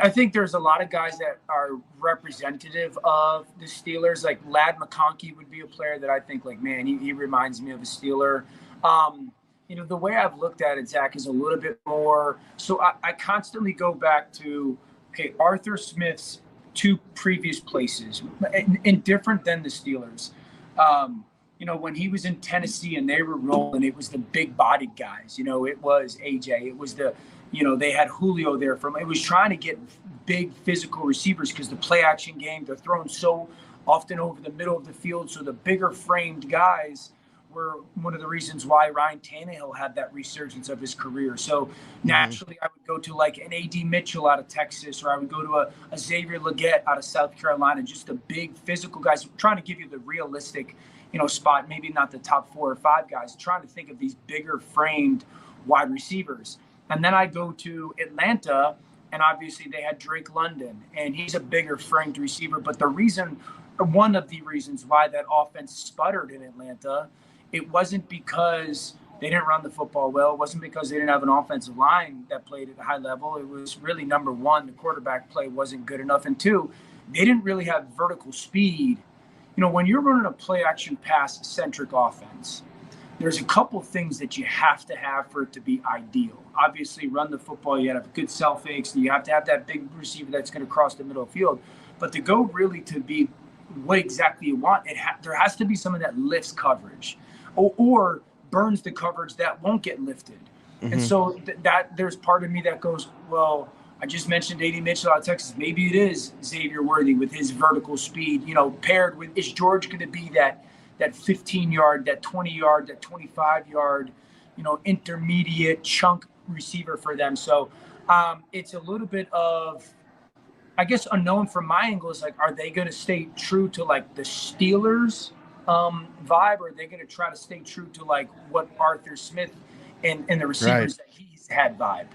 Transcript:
I think there's a lot of guys that are representative of the Steelers. Like Ladd McConkey would be a player that I think, like, man, he reminds me of a Steeler. The way I've looked at it, Zach, is a little bit more. So I constantly go back to, okay, Arthur Smith's two previous places, and different than the Steelers. When he was in Tennessee and they were rolling, it was the big-bodied guys. It was AJ. It was they had Julio there. It was trying to get big physical receivers because the play-action game, they're thrown so often over the middle of the field. So the bigger-framed guys were one of the reasons why Ryan Tannehill had that resurgence of his career. So naturally, I would go to like an A.D. Mitchell out of Texas, or I would go to a Xavier Legette out of South Carolina, just the big physical guys, trying to give you the realistic spot, maybe not the top 4 or 5 guys, trying to think of these bigger framed wide receivers. And then I go to Atlanta, and obviously they had Drake London, and he's a bigger framed receiver. But one of the reasons why that offense sputtered in Atlanta, it wasn't because they didn't run the football well. It wasn't because they didn't have an offensive line that played at a high level. It was really, number one, the quarterback play wasn't good enough. And 2, they didn't really have vertical speed. When you're running a play-action pass-centric offense, there's a couple things that you have to have for it to be ideal. Obviously, run the football, you got to have good self-fakes, you have to have that big receiver that's going to cross the middle of the field. But to go really to be what exactly you want, there has to be someone that lifts coverage or burns the coverage that won't get lifted. And so that there's part of me that goes, well, I just mentioned A.D. Mitchell out of Texas. Maybe it is Xavier Worthy with his vertical speed, paired with, is George going to be that 15-yard, that 20-yard, that 25-yard, intermediate chunk receiver for them. So it's a little bit of, I guess, unknown from my angle is like, are they going to stay true to like the Steelers vibe, or are they going to try to stay true to like what Arthur Smith and the receivers that he's had vibe?